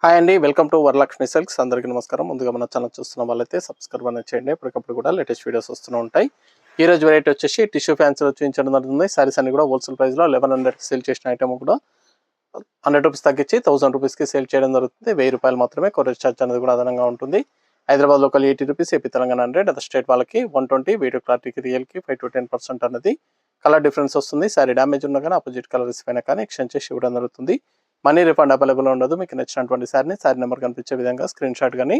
Hi అండి, welcome to Varalakshmi silks. అందరికీ నమస్కారం. ముందుగా మన ఛానల్ చూస్తున్న వాళ్ళైతే సబ్స్క్రైబ్ అనేది చేయండి. ఎప్పటికప్పుడు కూడా లేటెస్ట్ వీడియోస్ వస్తూ ఉంటాయి. ఈ రోజు వెరైటీ వచ్చేసి టిష్యూ ఫ్యాన్సీలో చూపించడం జరుగుతుంది. సారీస్ అన్ని కూడా హోల్సేల్ ప్రైస్లో 1100 సేల్ చేసిన ఐటమ్ కూడా 100 రూపీస్ తగ్గించి 1000 రూపీస్కి సేల్ చేయడం జరుగుతుంది. 1000 రూపాయలు మాత్రమే కొరియర్ ఛార్జ్ అనేది కూడా అదనంగా ఉంటుంది. Hyderabad local 80 rupees, AP Telangana 100, other state వాళ్ళకి 120, వీడియో క్లారిటీకి రియల్కి 5 to 10% అనేది కలర్ డిఫరెన్స్ వస్తుంది. సారీ డ్యామేజ్ ఉన్నా కానీ ఆపోజిట్ కలర్స్ పైన కానీ ఎక్స్చేంజ్ చేసి ఇవ్వడం జరుగుతుంది. మనీ రిఫండ్ అవైలబుల్ ఉండదు. మీకు నచ్చినటువంటి సారీ నెంబర్ కనిపించే విధంగా స్క్రీన్ షాట్ కానీ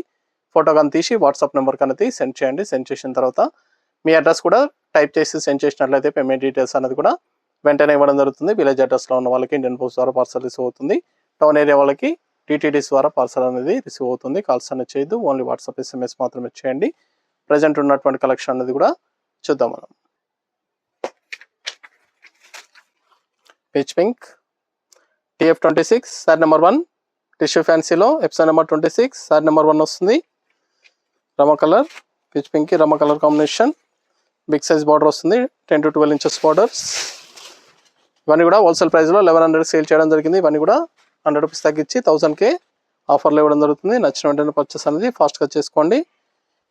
ఫోటో కానీ తీసి వాట్సాప్ నెంబర్ కనేది సెండ్ చేయండి. సెండ్ చేసిన తర్వాత మీ అడ్రస్ కూడా టైప్ చేసి సెండ్ చేసినట్లయితే పేమెంట్ డీటెయిల్స్ అనేది కూడా వెంటనే ఇవ్వడం జరుగుతుంది. విలేజ్ అడ్రస్లో ఉన్న వాళ్ళకి ఇండియన్ పోస్ట్ ద్వారా పార్సల్ రిసీవ్ అవుతుంది. టౌన్ ఏరియా వాళ్ళకి టీటీడీస్ ద్వారా పార్సల్ అనేది రిసీవ్ అవుతుంది. కాల్స్ అనేది చేయదు, ఓన్లీ వాట్సాప్ SMS మాత్రమే చేయండి. ప్రజెంట్ ఉన్నటువంటి కలెక్షన్ అనేది కూడా చూద్దాం మనం. Peach pink TF26 sari number 1, tissue ఫ్యాన్సీలో ఎప్సా నెంబర్ 26 సారీ నెంబర్ 1 వస్తుంది. రమ కలర్, పీచ్ పింక్ రమ colour combination, big size border వస్తుంది. 10 to 12 ఇంచెస్ బార్డర్స్. ఇవన్నీ కూడా హోల్సేల్ ప్రైస్లో 1100 సేల్ చేయడం జరిగింది. ఇవన్నీ కూడా 100 రూపీస్ తగ్గించి 1000కే ఆఫర్లో ఇవ్వడం జరుగుతుంది. నచ్చిన వెంటనే పర్చేస్ అనేది ఫాస్ట్గా చేసుకోండి.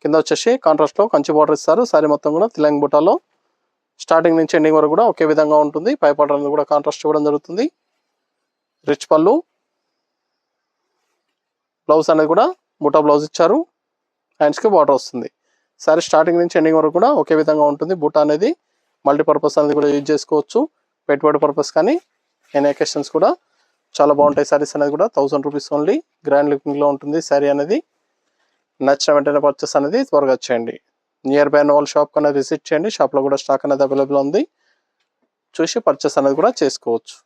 కింద వచ్చేసి కాంట్రాస్ట్లో కంచి బార్డర్ ఇస్తారు. సారీ మొత్తం కూడా తిలంగ్ బుటాలో స్టార్టింగ్ నుంచి ఎండింగ్ వరకు కూడా ఒకే విధంగా ఉంటుంది. పై బార్డర్ అనేది కూడా కాంట్రాస్ట్ ఇవ్వడం జరుగుతుంది. రిచ్ పళ్ళు, బ్లౌజ్ అనేది కూడా బుటా బ్లౌజ్ ఇచ్చారు. హ్యాండ్స్కి బార్డర్ వస్తుంది. సారీ స్టార్టింగ్ నుంచి ఎండింగ్ వరకు కూడా ఒకే విధంగా ఉంటుంది. బుటా అనేది మల్టీపర్పస్ అనేది కూడా యూజ్ చేసుకోవచ్చు. పెట్టుబడి పర్పస్ కానీ ఎనీ అకేషన్స్ కూడా చాలా బాగుంటాయి. సారీస్ అనేది కూడా 1000 రూపీస్ ఓన్లీ. గ్రాండ్ లుకింగ్లో ఉంటుంది శారీ అనేది. నచ్చిన వెంటనే పర్చేస్ అనేది త్వరగా చేయండి. నియర్ బై వాళ్ళ షాప్ అనేది విజిట్ చేయండి. షాప్లో కూడా స్టాక్ అనేది అవైలబుల్ ఉంది. చూసి పర్చేస్ అనేది కూడా చేసుకోవచ్చు.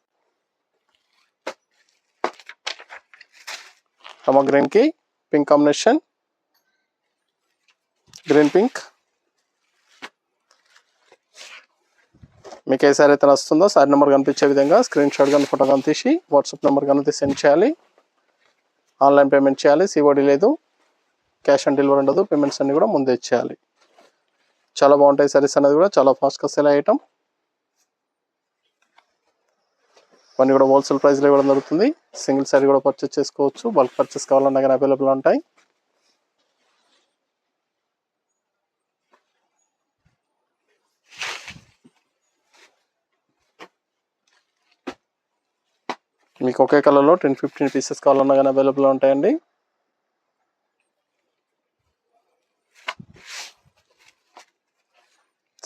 రమ గ్రీన్కి పింక్ కాంబినేషన్, గ్రీన్ పింక్. మీకు ఏ సారీ అయితే వస్తుందో సారీ నెంబర్ కనిపించే విధంగా స్క్రీన్ షాట్ కానీ ఫోటో కానీ తీసి వాట్సాప్ నెంబర్ కానీ సెండ్ చేయాలి. ఆన్లైన్ పేమెంట్ చేయాలి. సిఓడి లేదు, క్యాష్ ఆన్ డెలివరీ ఉండదు. పేమెంట్స్ అన్ని కూడా ముందే ఇచ్చేయాలి. చాలా బాగుంటాయి సారీస్ అనేది కూడా చాలా ఫాస్ట్గా సేల్ అయ్యటం. ఇవన్నీ కూడా హోల్సేల్ ప్రైస్లో ఇవ్వడం జరుగుతుంది. సింగిల్ సారీ కూడా పర్చేస్ చేసుకోవచ్చు. బల్క్ పర్చేస్ కావాలన్నా కానీ అవైలబుల్ ఉంటాయి. మీకు ఒకే కలర్లో 10-15 పీసెస్ కావాలన్నా కానీ అవైలబుల్ ఉంటాయండి.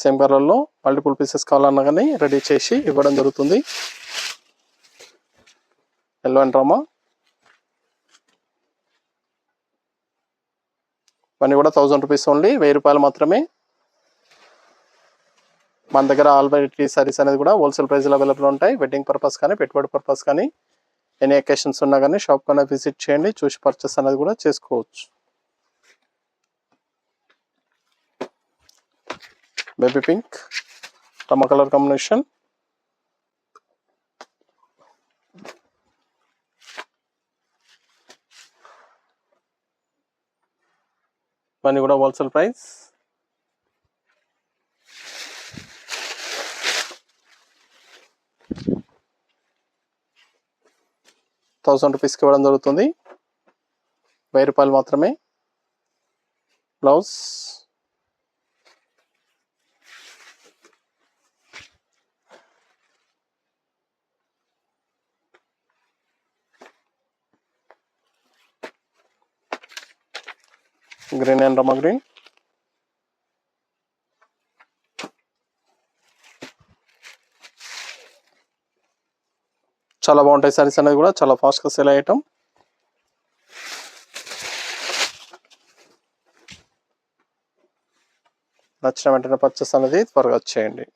సేమ్ కలర్లో మల్టిపుల్ పీసెస్ కావాలన్నా కానీ రెడీ చేసి ఇవ్వడం జరుగుతుంది. ఎల్లో అండ్ రామా, ఇవన్నీ కూడా 1000 రూపీస్ ఓన్లీ. 1000 రూపాయలు మాత్రమే. మన దగ్గర ఆల్ వెరైటీ సారీస్ అనేది కూడా హోల్సేల్ ప్రైస్లో అవైలబుల్ ఉంటాయి. వెడ్డింగ్ పర్పస్ కానీ పెట్టుబడి పర్పస్ కానీ ఎనీ అకేషన్స్ ఉన్నా కానీ షాప్ కన్నా విజిట్ చేయండి. చూసి పర్చేస్ అనేది కూడా చేసుకోవచ్చు. బేబీ పింక్ రమ కలర్ కాంబినేషన్, ఇవన్నీ కూడా హోల్సేల్ ప్రైస్. ₹1000 ఇవ్వడం జరుగుతుంది. 1000 రూపాయలు మాత్రమే. Blouse, green and Rama green. చాలా బాగుంటాయి సారీస్ అనేది కూడా చాలా ఫాస్ట్గా సేల్ అయ్యటం. నచ్చిన వెంటనే పర్చేస్ అనేది త్వరగా చేయండి.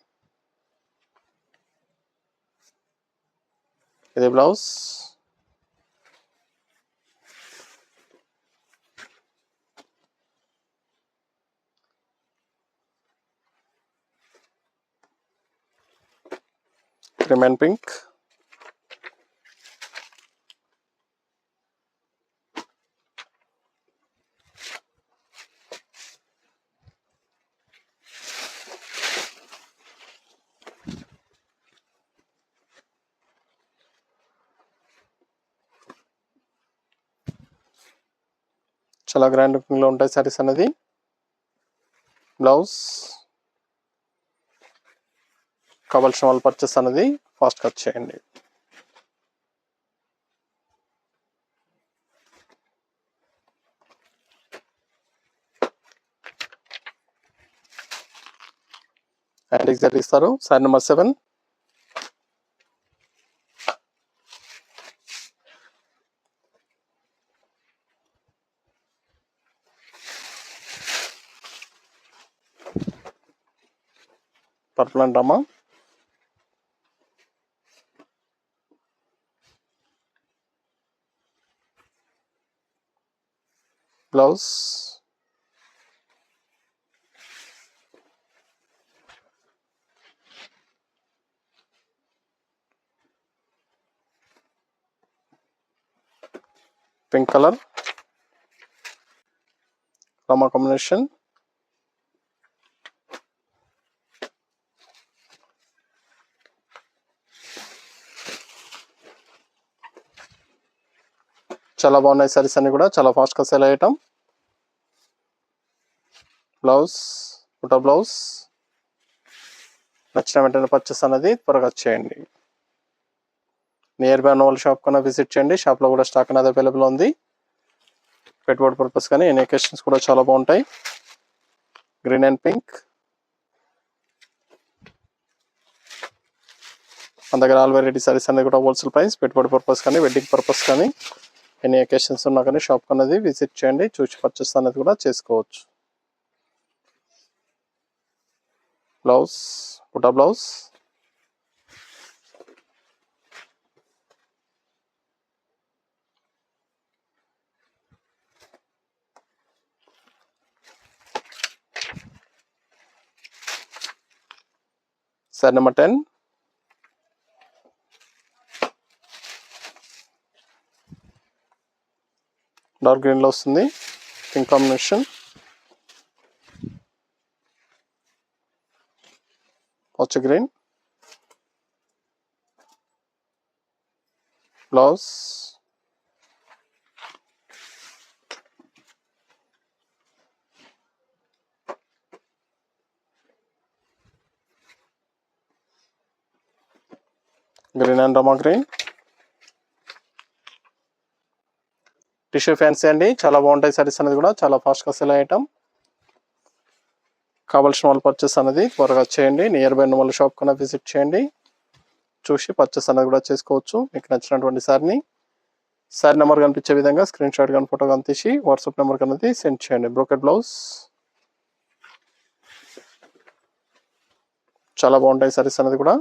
ఇది బ్లౌజ్, క్రీమ్ అండ్ పింక్, చాలా గ్రాండ్ లుకింగ్లో ఉంటాయి సారీస్ అనేది. బ్లౌజ్ కావాల్సిన వాళ్ళు పర్చేస్ అనేది ఫాస్ట్ కట్ చేయండి. యాంటిక్ జరీ ఇస్తారు. Sari number 7. పర్పుల్ అండ్ రామా. బ్లౌజ్ పింక్ కలర్ రామా కాంబినేషన్. చాలా బాగున్నాయి సారీస్ అన్ని కూడా, చాలా ఫాస్ట్గా సేల్ అయ్యటం. బ్లౌజ్ బుటా బ్లౌజ్. నచ్చిన వెంటనే పర్చేస్ అనేది త్వరగా చేయండి. నియర్ బై ఉన్న వాళ్ళ షాప్ కన్నా విజిట్ చేయండి. షాప్లో కూడా స్టాక్ అనేది అవైలబుల్ ఉంది. పెట్టుబడి పర్పస్ కానీ ఎన్ని అకేషన్స్ కూడా చాలా బాగుంటాయి. Green and pink. మన దగ్గర ఆల్ వెరైటీ సారీస్ అనేది కూడా హోల్సేల్ ప్రైస్. పెట్టుబడి పర్పస్ కానీ వెడ్డింగ్ పర్పస్ కానీ ఎన్ని అకేషన్స్ ఉన్నా కానీ షాప్ అనేది విజిట్ చేయండి. చూసి పర్చేస్ అనేది కూడా చేసుకోవచ్చు. బ్లౌజ్ బుటా బ్లౌజ్. Sari number 10. డార్క్ గ్రీన్లో వస్తుంది. Pink combination. పచ్చ green. Blouse green and Rama green. Tissue fancy అండి, చాలా బాగుంటాయి సారీస్ అనేది కూడా, చాలా ఫాస్ట్గా సెల్ అయ్యటం. కావాల్సిన వాళ్ళు పర్చేస్ అనేది త్వరగా చేయండి. నియర్ బై ఉన్న వాళ్ళ షాప్ కన్నా విజిట్ చేయండి. చూసి పర్చేస్ అనేది కూడా చేసుకోవచ్చు. మీకు నచ్చినటువంటి సారీని సారీ నెంబర్ కనిపించే విధంగా స్క్రీన్ షాట్ కానీ ఫోటో కానీ తీసి వాట్సాప్ నెంబర్ అనేది సెండ్ చేయండి. Brocade blouse. చాలా బాగుంటాయి సారీస్ అనేది కూడా.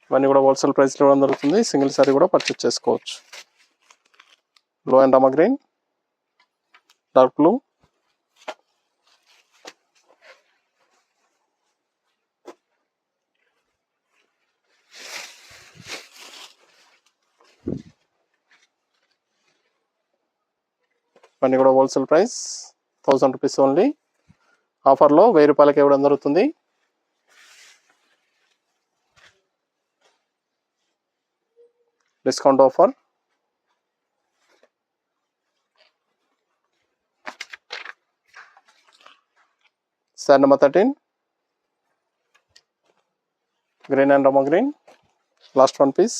ఇవన్నీ కూడా హోల్సేల్ ప్రైస్లో ఇవ్వడం జరుగుతుంది. సింగిల్ సారీ కూడా పర్చేస్ చేసుకోవచ్చు. Blue and Rama green. Dark blue. ఇవన్నీ కూడా హోల్సేల్ ప్రైస్ 1000 రూపీస్ ఓన్లీ. ఆఫర్లో 1000 రూపాయలకి ఇవ్వడం జరుగుతుంది. Discount offer. Sari number 13. Green and Rama green. Last 1 piece.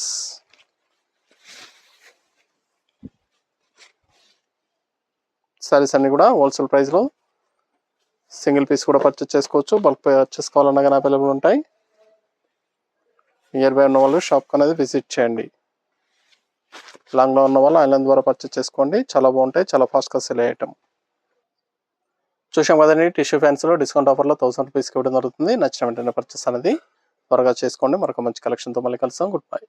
Saris అన్ని కూడా హోల్సేల్ ప్రైస్లో సింగిల్ పీస్ కూడా పర్చేస్ చేసుకోవచ్చు. బల్క్ పర్చేస్ కావాలన్నా కానీ అవైలబుల్ ఉంటాయి. నియర్ బై ఉన్న వాళ్ళు షాప్ అనేది విజిట్ చేయండి. లాంగ్లో ఉన్న వాళ్ళు ఆన్లైన్ ద్వారా పర్చేస్ చేసుకోండి. చాలా బాగుంటాయి, చాలా ఫాస్ట్గా సెల్ అయ్యటం. చూసాం కదండి, టిష్యూ ఫ్యాన్స్లో డిస్కౌంట్ ఆఫర్లో 1000 రూపీస్కి ఇవ్వడం జరుగుతుంది. నచ్చిన వెంటనే పర్చేస్ అనేది త్వరగా చేసుకోండి. మరొక మంచి కలెక్షన్తో మళ్ళీ కలుస్తాం. Good bye.